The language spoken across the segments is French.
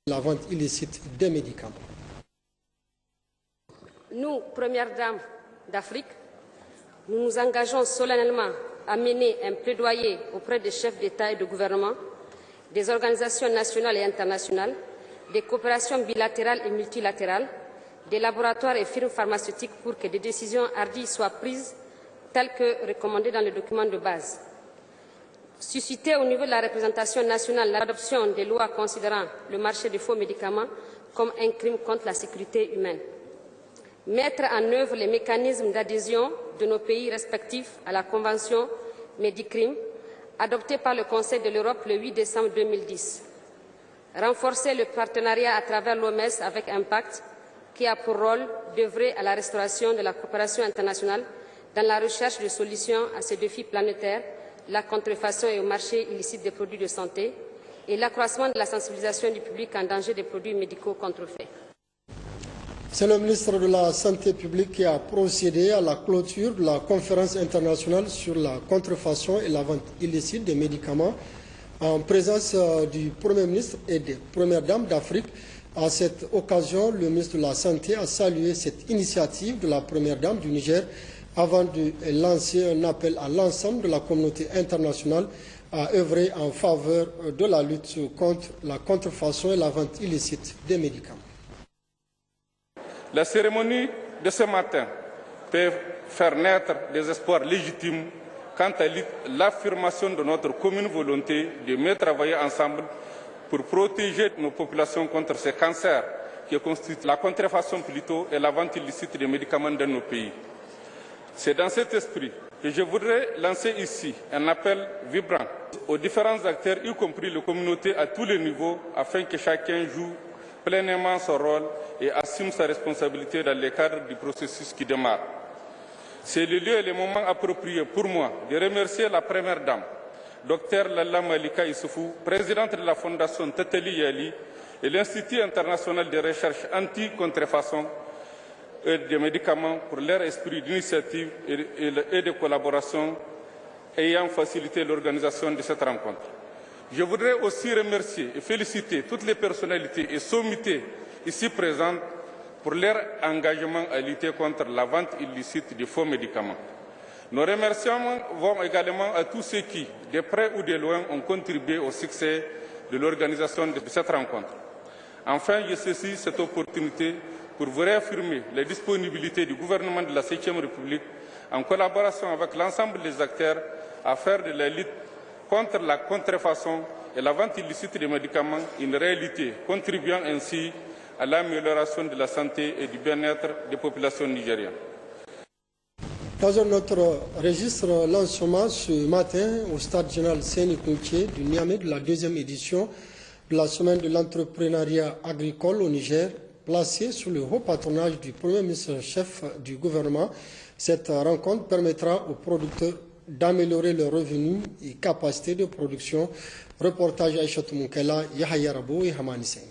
la vente illicite des médicaments. Nous, Première Dame d'Afrique, nous nous engageons solennellement à mener un plaidoyer auprès des chefs d'État et de gouvernement, des organisations nationales et internationales, des coopérations bilatérales et multilatérales, des laboratoires et firmes pharmaceutiques pour que des décisions hardies soient prises telles que recommandées dans le document de base. Susciter au niveau de la représentation nationale l'adoption des lois considérant le marché des faux médicaments comme un crime contre la sécurité humaine. Mettre en œuvre les mécanismes d'adhésion de nos pays respectifs à la Convention Medicrime, adoptée par le Conseil de l'Europe le 8 décembre 2010. Renforcer le partenariat à travers l'OMS avec Impact, qui a pour rôle d'œuvrer à la restauration de la coopération internationale dans la recherche de solutions à ces défis planétaires, la contrefaçon et au marché illicite des produits de santé, et l'accroissement de la sensibilisation du public en danger des produits médicaux contrefaits. C'est le ministre de la Santé publique qui a procédé à la clôture de la conférence internationale sur la contrefaçon et la vente illicite des médicaments en présence du Premier ministre et des Premières Dames d'Afrique. À cette occasion, le ministre de la Santé a salué cette initiative de la Première Dame du Niger avant de lancer un appel à l'ensemble de la communauté internationale à œuvrer en faveur de la lutte contre la contrefaçon et la vente illicite des médicaments. La cérémonie de ce matin peut faire naître des espoirs légitimes quant à l'affirmation de notre commune volonté de mieux travailler ensemble pour protéger nos populations contre ces cancers qui constituent la contrefaçon plutôt et la vente illicite des médicaments dans nos pays. C'est dans cet esprit que je voudrais lancer ici un appel vibrant aux différents acteurs, y compris les communautés à tous les niveaux, afin que chacun joue pleinement son rôle et assume sa responsabilité dans le cadre du processus qui démarre. C'est le lieu et le moment approprié pour moi de remercier la Première Dame, Dr Lalla Malika Issoufou, présidente de la Fondation Teteli Yali et l'Institut international de recherche anti-contrefaçon des médicaments pour leur esprit d'initiative et de collaboration ayant facilité l'organisation de cette rencontre. Je voudrais aussi remercier et féliciter toutes les personnalités et sommités ici présentes pour leur engagement à lutter contre la vente illicite de faux médicaments. Nos remerciements vont également à tous ceux qui, de près ou de loin, ont contribué au succès de l'organisation de cette rencontre. Enfin, je saisis cette opportunité pour vous réaffirmer la disponibilité du gouvernement de la 7e République en collaboration avec l'ensemble des acteurs à faire de la lutte contre la contrefaçon et la vente illicite des médicaments une réalité, contribuant ainsi à l'amélioration de la santé et du bien-être des populations nigériennes. Dans un autre registre, lancement ce matin au stade général Séni Kounché du Niamey de la 2e édition de la semaine de l'entrepreneuriat agricole au Niger, placée sous le haut patronage du Premier ministre-chef du gouvernement. Cette rencontre permettra aux producteurs d'améliorer leurs revenus et capacités de production. Reportage Aïchatou Moukela, Yahya Rabo et Hamani Seng.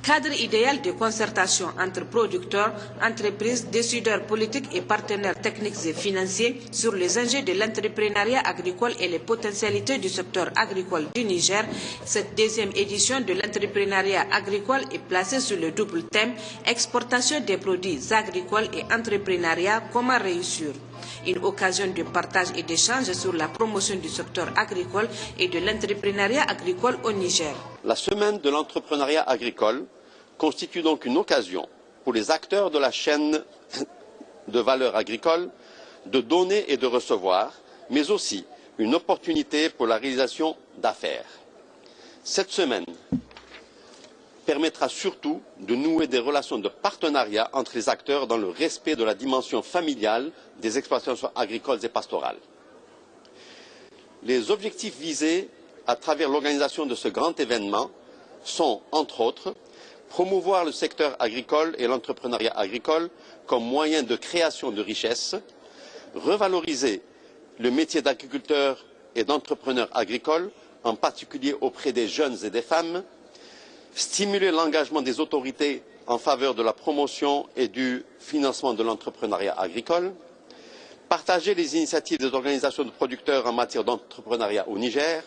Cadre idéal de concertation entre producteurs, entreprises, décideurs politiques et partenaires techniques et financiers sur les enjeux de l'entrepreneuriat agricole et les potentialités du secteur agricole du Niger. Cette 2e édition de l'entrepreneuriat agricole est placée sur le double thème exportation des produits agricoles et entrepreneuriat, comment réussir. Une occasion de partage et d'échange sur la promotion du secteur agricole et de l'entrepreneuriat agricole au Niger. La semaine de l'entrepreneuriat agricole constitue donc une occasion pour les acteurs de la chaîne de valeur agricole de donner et de recevoir, mais aussi une opportunité pour la réalisation d'affaires. Cette semaine permettra surtout de nouer des relations de partenariat entre les acteurs dans le respect de la dimension familiale des exploitations agricoles et pastorales. Les objectifs visés à travers l'organisation de ce grand événement sont, entre autres, promouvoir le secteur agricole et l'entrepreneuriat agricole comme moyen de création de richesses, revaloriser le métier d'agriculteur et d'entrepreneur agricole, en particulier auprès des jeunes et des femmes, stimuler l'engagement des autorités en faveur de la promotion et du financement de l'entrepreneuriat agricole, partager les initiatives des organisations de producteurs en matière d'entrepreneuriat au Niger,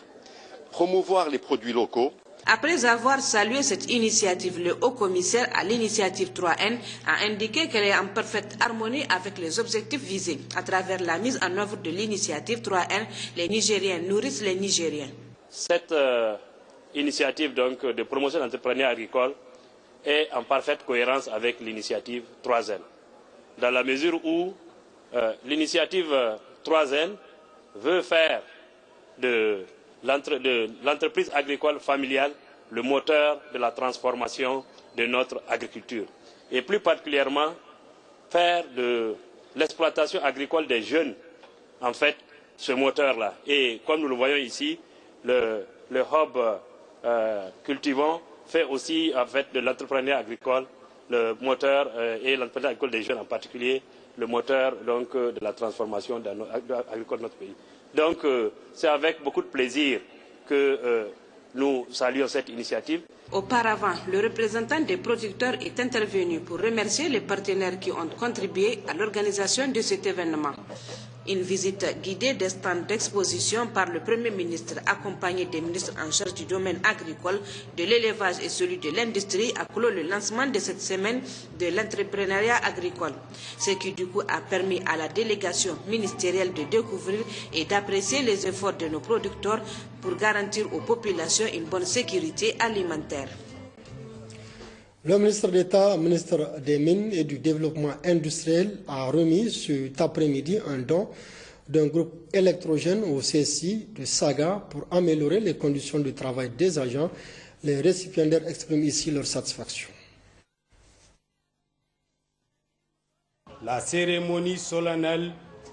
promouvoir les produits locaux Après avoir salué cette initiative, le haut-commissaire à l'initiative 3N a indiqué qu'elle est en parfaite harmonie avec les objectifs visés. À travers la mise en œuvre de l'initiative 3N, les Nigériens nourrissent les Nigériens. Cette initiative donc, de promotion de l'entrepreneuriat agricole est en parfaite cohérence avec l'initiative 3N. Dans la mesure où l'initiative 3N veut faire de l'entreprise agricole familiale le moteur de la transformation de notre agriculture. Et plus particulièrement, faire de l'exploitation agricole des jeunes, en fait, ce moteur-là. Et comme nous le voyons ici, le hub cultivant fait aussi, en fait, de l'entrepreneuriat agricole le moteur, et l'entrepreneuriat agricole des jeunes en particulier, le moteur donc, de la transformation agricole de notre pays. Donc, c'est avec beaucoup de plaisir que nous saluons cette initiative. Auparavant, le représentant des producteurs est intervenu pour remercier les partenaires qui ont contribué à l'organisation de cet événement. Une visite guidée des stands d'exposition par le Premier ministre, accompagné des ministres en charge du domaine agricole, de l'élevage et celui de l'industrie, a clos le lancement de cette semaine de l'entrepreneuriat agricole. Ce qui du coup a permis à la délégation ministérielle de découvrir et d'apprécier les efforts de nos producteurs pour garantir aux populations une bonne sécurité alimentaire. Le ministre d'État, ministre des Mines et du Développement industriel, a remis cet après-midi un don d'un groupe électrogène au CSI de Saga pour améliorer les conditions de travail des agents. Les récipiendaires expriment ici leur satisfaction. La cérémonie solennelle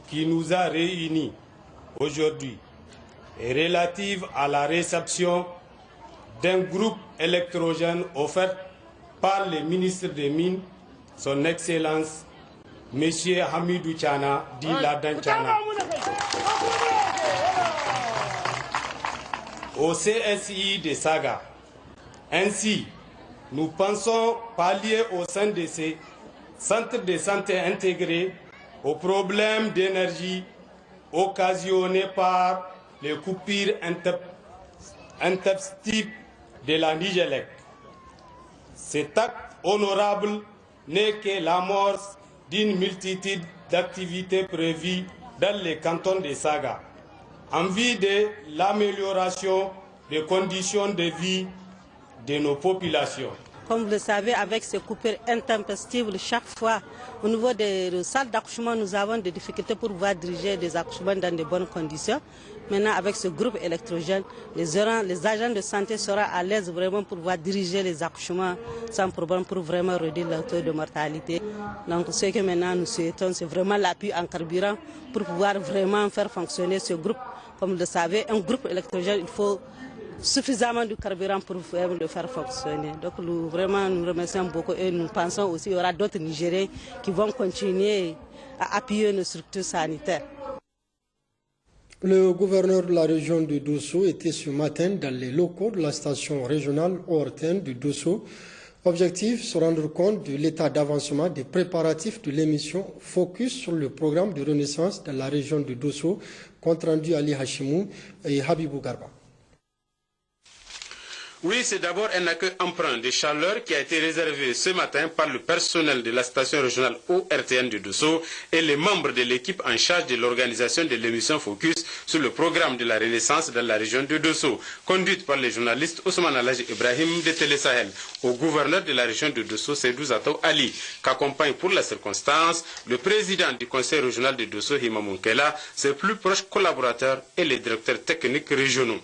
qui nous a réunis aujourd'hui est relative à la réception d'un groupe électrogène offert par le ministre des Mines, son Excellence, M. Hamidou Tchana, dit Ladan Tchana, au CSI de Saga. Ainsi, nous pensons pallier au sein de ces centres de santé intégrés aux problèmes d'énergie occasionnés par les coupures intempestives de la Nigélec. Cet acte honorable n'est que l'amorce d'une multitude d'activités prévues dans les cantons de Saga, en vue de l'amélioration des conditions de vie de nos populations. Comme vous le savez, avec ces coupures intempestives, chaque fois, au niveau des salles d'accouchement, nous avons des difficultés pour pouvoir diriger des accouchements dans de bonnes conditions. Maintenant, avec ce groupe électrogène, les agents de santé seront à l'aise vraiment pour pouvoir diriger les accouchements sans problème, pour vraiment réduire le taux de mortalité. Donc, ce que maintenant nous souhaitons, c'est vraiment l'appui en carburant pour pouvoir vraiment faire fonctionner ce groupe. Comme vous le savez, un groupe électrogène, il faut suffisamment de carburant pour le faire fonctionner. Donc nous remercions beaucoup et nous pensons aussi qu'il y aura d'autres Nigériens qui vont continuer à appuyer nos structures sanitaires. Le gouverneur de la région de Dosso était ce matin dans les locaux de la station régionale ORTN de Dosso. Objectif, se rendre compte de l'état d'avancement des préparatifs de l'émission Focus sur le programme de renaissance dans la région de Dosso, compte rendu Ali Hashimou et Habibou Garba. Oui, c'est d'abord un accueil empreint de chaleur qui a été réservé ce matin par le personnel de la station régionale ORTN de Dosso et les membres de l'équipe en charge de l'organisation de l'émission Focus sur le programme de la Renaissance dans la région de Dosso, conduite par le journaliste Ousmane Alhaji Ibrahim de Télé Sahel, au gouverneur de la région de Dosso, Seydou Zatou Ali, qu'accompagne pour la circonstance le président du conseil régional de Dosso, Hima Moukela, ses plus proches collaborateurs et les directeurs techniques régionaux.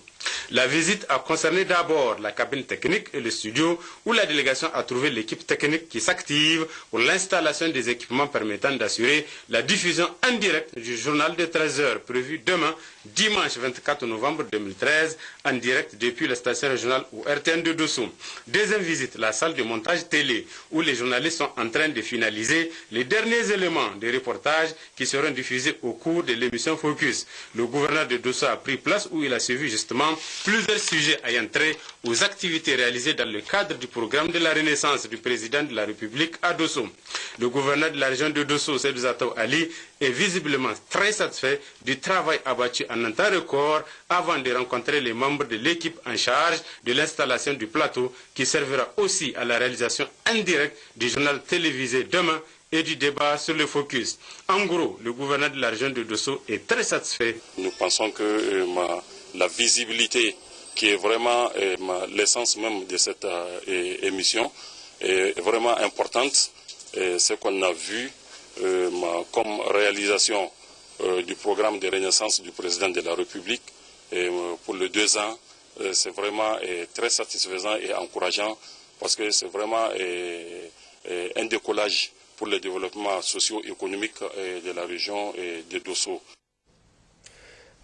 La visite a concerné d'abord la cabine technique et le studio où la délégation a trouvé l'équipe technique qui s'active pour l'installation des équipements permettant d'assurer la diffusion en direct du journal de 13h prévu demain, dimanche 24 novembre 2013, en direct depuis la station régionale ORTN de Dosso. Deuxième visite, la salle de montage télé où les journalistes sont en train de finaliser les derniers éléments de reportage qui seront diffusés au cours de l'émission Focus. Le gouverneur de Dosso a pris place où il a suivi justement notamment plusieurs sujets ayant trait aux activités réalisées dans le cadre du programme de la Renaissance du président de la République à Dosso. Le gouverneur de la région de Dosso, Seydou Zatou Ali, est visiblement très satisfait du travail abattu en un temps record avant de rencontrer les membres de l'équipe en charge de l'installation du plateau qui servira aussi à la réalisation indirecte du journal télévisé demain et du débat sur le focus. En gros, le gouverneur de la région de Dosso est très satisfait. Nous pensons que la visibilité, qui est vraiment l'essence même de cette émission, est vraiment importante. Ce qu'on a vu comme réalisation du programme de renaissance du président de la République pour les 2 ans, c'est vraiment très satisfaisant et encourageant parce que c'est vraiment un décollage pour le développement socio-économique de la région de Dosso.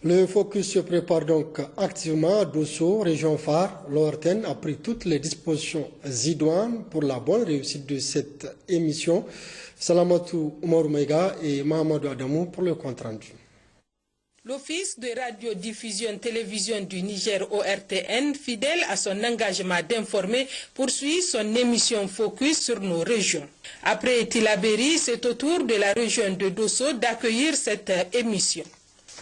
Le focus se prépare donc activement à Dosso, région phare. L'ORTN a pris toutes les dispositions idoines pour la bonne réussite de cette émission. Salamatou Oumarou Mega et Mahamadou Adamou pour le compte rendu. L'Office de radiodiffusion-télévision du Niger ORTN, fidèle à son engagement d'informer, poursuit son émission Focus sur nos régions. Après Tilaberi, c'est au tour de la région de Dosso d'accueillir cette émission.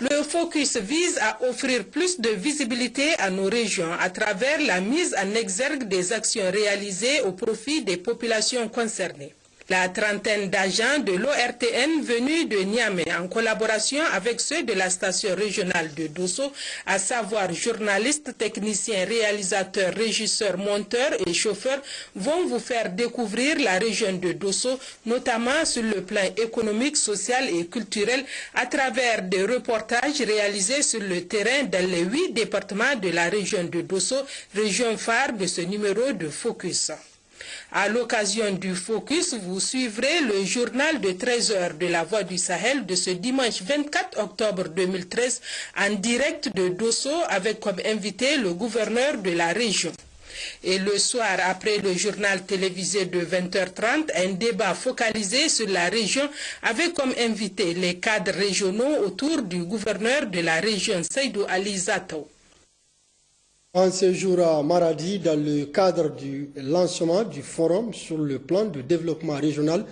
Le Focus vise à offrir plus de visibilité à nos régions à travers la mise en exergue des actions réalisées au profit des populations concernées. La trentaine d'agents de l'ORTN venus de Niamey en collaboration avec ceux de la station régionale de Dosso, à savoir journalistes, techniciens, réalisateurs, régisseurs, monteurs et chauffeurs, vont vous faire découvrir la région de Dosso, notamment sur le plan économique, social et culturel, à travers des reportages réalisés sur le terrain dans les 8 départements de la région de Dosso, région phare de ce numéro de Focus. À l'occasion du Focus, vous suivrez le journal de 13h de la Voix du Sahel de ce dimanche 24 octobre 2013 en direct de Dosso avec comme invité le gouverneur de la région. Et le soir, après le journal télévisé de 20h30, un débat focalisé sur la région avec comme invité les cadres régionaux autour du gouverneur de la région, Seydou Ali Zatou. En séjour à Maradi, dans le cadre du lancement du forum sur le plan de développement régional,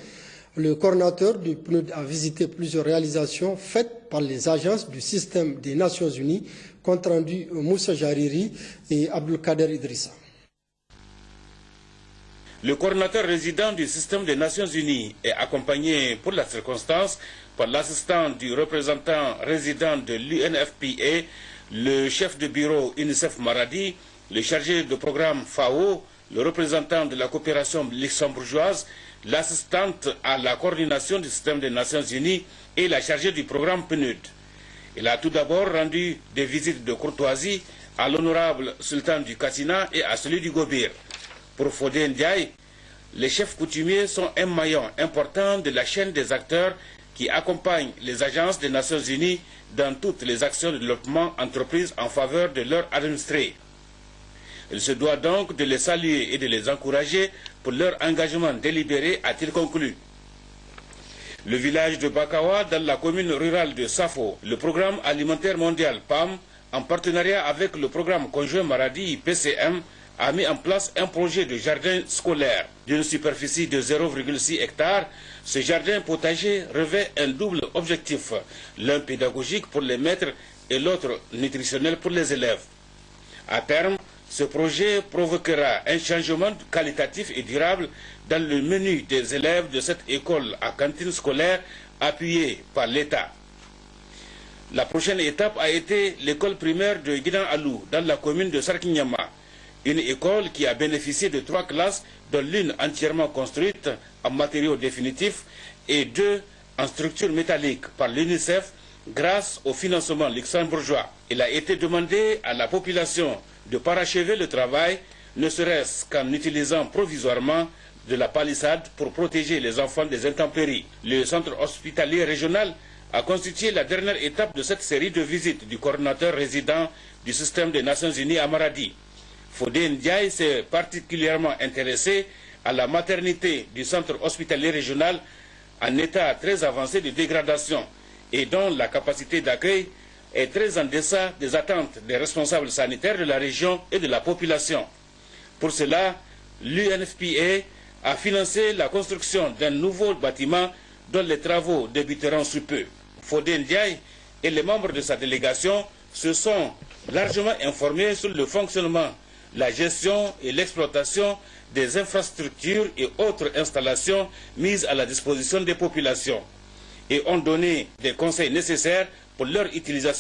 le coordinateur du PNUD a visité plusieurs réalisations faites par les agences du système des Nations Unies, compte rendu Moussa Jariri et Abdelkader Idrissa. Le coordinateur résident du système des Nations Unies est accompagné pour la circonstance par l'assistant du représentant résident de l'UNFPA, le chef de bureau UNICEF Maradi, le chargé de programme FAO, le représentant de la coopération luxembourgeoise, l'assistante à la coordination du système des Nations Unies et la chargée du programme PNUD. Il a tout d'abord rendu des visites de courtoisie à l'honorable sultan du Kassina et à celui du Gobir. Pour Fodé Ndiaye, les chefs coutumiers sont un maillon important de la chaîne des acteurs qui accompagnent les agences des Nations Unies dans toutes les actions de développement entreprises en faveur de leurs administrés. Il se doit donc de les saluer et de les encourager pour leur engagement délibéré, a-t-il conclu. Le village de Bakawa, dans la commune rurale de Safo, le programme alimentaire mondial PAM, en partenariat avec le programme conjoint Maradi PCM, a mis en place un projet de jardin scolaire d'une superficie de 0,6 hectares. Ce jardin potager revêt un double objectif, l'un pédagogique pour les maîtres et l'autre nutritionnel pour les élèves. À terme, ce projet provoquera un changement qualitatif et durable dans le menu des élèves de cette école à cantine scolaire appuyée par l'État. La prochaine étape a été l'école primaire de Guidan Alou dans la commune de Sarkinyama. Une école qui a bénéficié de 3 classes, dont l'une entièrement construite en matériaux définitifs et 2 en structure métallique par l'UNICEF grâce au financement luxembourgeois. Il a été demandé à la population de parachever le travail, ne serait-ce qu'en utilisant provisoirement de la palissade pour protéger les enfants des intempéries. Le centre hospitalier régional a constitué la dernière étape de cette série de visites du coordinateur résident du système des Nations Unies à Maradi. Fodé Ndiaye s'est particulièrement intéressé à la maternité du centre hospitalier régional en état très avancé de dégradation et dont la capacité d'accueil est très en deçà des attentes des responsables sanitaires de la région et de la population. Pour cela, l'UNFPA a financé la construction d'un nouveau bâtiment dont les travaux débuteront sous peu. Fodé Ndiaye et les membres de sa délégation se sont largement informés sur le fonctionnement, la gestion et l'exploitation des infrastructures et autres installations mises à la disposition des populations et ont donné des conseils nécessaires pour leur utilisation.